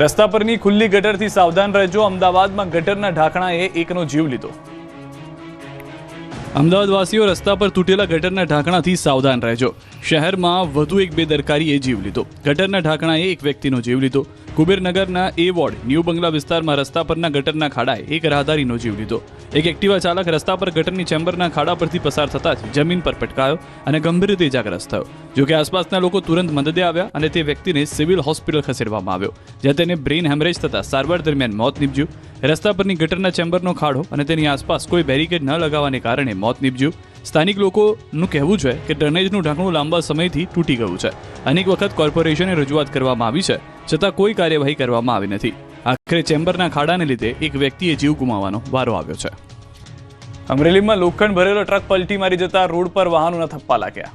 રસ્તા પરની ખુલ્લી ગટરથી સાવધાન રહેજો. અમદાવાદમાં ગટરના ઢાંકણાએ એકનો જીવ લીધો. અમદાવાદવાસીઓ રસ્તા પર તૂટેલા ગટરના ઢાંકણાથી સાવધાન રહેજો. શહેરમાં વધુ એક બેદરકારીએ જીવ લીધો. ગટરના ઢાંકણાએ એક વ્યક્તિનો જીવ લીધો. કુબેરનગરના એ વોર્ડ ન્યૂ બંગલા વિસ્તારમાં રસ્તા પરના ગટરના ખાડાએ એક રાહદારીનો જીવ લીધો. એક એક્ટિવા ચાલક રસ્તા પર ગટરની ચેમ્બરના ખાડા પરથી પસાર થતા જ જમીન પર પટકાયો અને ગંભીર રીતે ઇજાગ્રસ્ત થયો. જોકે આસપાસના લોકો તુરંત મદદે આવ્યા અને તે વ્યક્તિને સિવિલ હોસ્પિટલ ખસેડવામાં આવ્યો, જ્યાં તેને બ્રેઇન હેમરેજ થતા સારવાર દરમિયાન મોત નીપજ્યું. રસ્તા પરની ગટરના ચેમ્બરનો ખાડો અને તેની આસપાસ કોઈ બેરિકેડ ન લગાવવાને કારણે મોત નીપજ્યું. સ્થાનિક લોકોનું કહેવું છે કે ડ્રેનેજનું ઢાંકણું લાંબા સમયથી તૂટી ગયું છે. અનેક વખત કોર્પોરેશને રજૂઆત કરવામાં આવી છે, છતાં કોઈ કાર્યવાહી કરવામાં આવી નથી. આખરે ચેમ્બરના ખાડાને લીધે એક વ્યક્તિએ જીવ ગુમાવવાનો વારો આવ્યો છે. અમરેલીમાં લોખંડ ભરેલો ટ્રક પલટી મારી જતા રોડ પર વાહનોના થપ્પા લાગ્યા.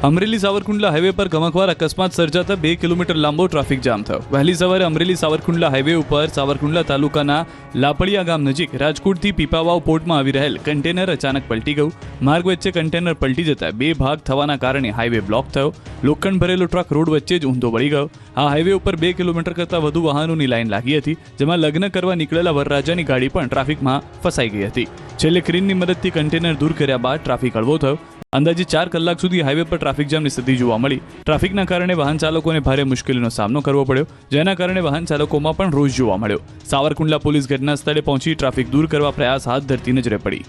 અમરેલી સાવરકુંડલા હાઈવે પર ગમખ્વાર અકસ્માત સર્જાતા 2 કિલોમીટર લાંબો ટ્રાફિક જામ થયો. વહેલી સવારે અમરેલી સાવરકુંડલા હાઈવે ઉપર સાવરકુંડલા તાલુકાના લાપડિયા ગામ નજીક રાજકોટથી પીપાવાવ પોર્ટમાં આવી રહેલ કન્ટેનર અચાનક પલટી ગયું. માર્ગ વચ્ચે કન્ટેનર પલટી જતા 2 ભાગ થવાના કારણે હાઈવે બ્લોક થયો. લોખંડ ભરેલો ટ્રક રોડ વચ્ચે જ ઊંધો વળી ગયો. આ હાઈવે ઉપર 2 કિલોમીટર કરતાં વધુ વાહનોની લાઈન લાગી હતી, જેમાં લગ્ન કરવા નીકળેલા વરરાજાની ગાડી પણ ટ્રાફિકમાં ફસાઈ ગઈ હતી. છેલ્લે ક્રેનની મદદથી કન્ટેનર દૂર કર્યા બાદ ટ્રાફિક હળવો થયો. અંદાજે 4 કલાક સુધી હાઈવે પર ટ્રાફિક જામની સ્થિતિ જોવા મળી. ટ્રાફિકના કારણે વાહન ચાલકોને ભારે મુશ્કેલીનો સામનો કરવો પડ્યો, જેના કારણે વાહન ચાલકોમાં પણ રોષ જોવા મળ્યો. સાવરકુંડલા પોલીસ ઘટના સ્થળે પહોંચી ટ્રાફિક દૂર કરવા પ્રયાસ હાથ ધરતી નજરે પડી.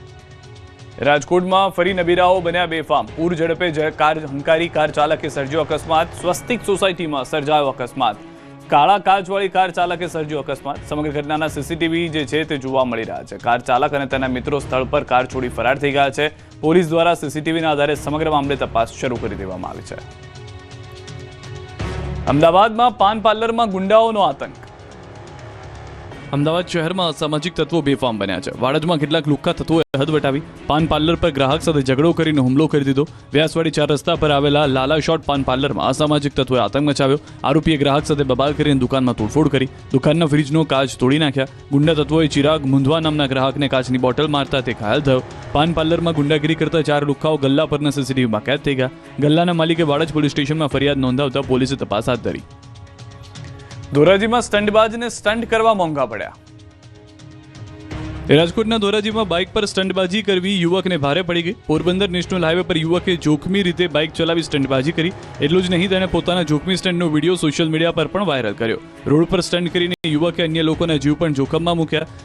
રાજકોટમાં ફરી નબીરાઓ બન્યા બેફામ. પૂર ઝડપે હંકારી કાર ચાલકે સર્જ્યો અકસ્માત. સ્વસ્તિક સોસાયટીમાં સર્જાયો અકસ્માત. કાળા કાચવાળી કાર ચાલકે સર્જ્યો અકસ્માત. સમગ્ર ઘટનાના સીસીટીવી જે છે તે જોવા મળી રહ્યા છે. કાર ચાલક અને તેના મિત્રો સ્થળ પર કાર છોડી ફરાર થઈ ગયા છે. પોલીસ દ્વારા સીસીટીવીના આધારે સમગ્ર મામલે તપાસ શરૂ કરી દેવામાં આવી છે. અમદાવાદમાં પાન પાર્લરમાં ગુંડાઓનો આતંક. અમદાવાદ શહેરમાં અસામાજિક તત્વો બેફામ બન્યા છે. વાડજમાં કેટલાક લુખ્ખા તત્વોએ હદ વટાવી પાન પાર્લર પર ગ્રાહક સાથે ઝઘડો કરીને હુમલો કરી દીધો. વ્યાસવાડી 4 રસ્તા પર આવેલા લાલા શોટ પાન પાર્લરમાં અસામાજિક તત્વોએ આતંક મચાવ્યો. આરોપીએ ગ્રાહક સાથે બબાલ કરીને દુકાનમાં તોડફોડ કરી. દુકાનના ફ્રીજનો કાચ તોડી નાખ્યા. ગુંડા તત્વોએ ચિરાગ મુંધવા નામના ગ્રાહકને કાચની બોટલ મારતા તે ઘાયલ થયો. પાન પાર્લરમાં ગુંડાગીરી કરતા 4 લુખ્ખાઓ ગલ્લા પરના સીસીટીવીમાં કેદ થઈ ગયા. ગલ્લાના માલિકે વાડજ પોલીસ સ્ટેશનમાં ફરિયાદ નોંધાવતા પોલીસે તપાસ હાથ ધરી. ધોરાજીમાં સ્ટંટબાજને સ્ટંટ કરવા મોંઘા પડ્યા. રાજકોટના ધોરાજીમાં બાઇક પર સ્ટંટબાજી કરવી યુવકને ભારે પડી ગઈ. પોરબંદર નેશનલ હાઈવે પર યુવકે જોખમી રીતે બાઇક ચલાવી સ્ટંટબાજી કરી. એટલું જ નહીં, તેણે પોતાના જોખમી સ્ટંટનો વિડીયો સોશિયલ મીડિયા પર પણ વાયરલ કર્યો. રોડ પર સ્ટંટ કરીને યુવકે અન્ય લોકોના જીવ પણ જોખમમાં મૂક્યા.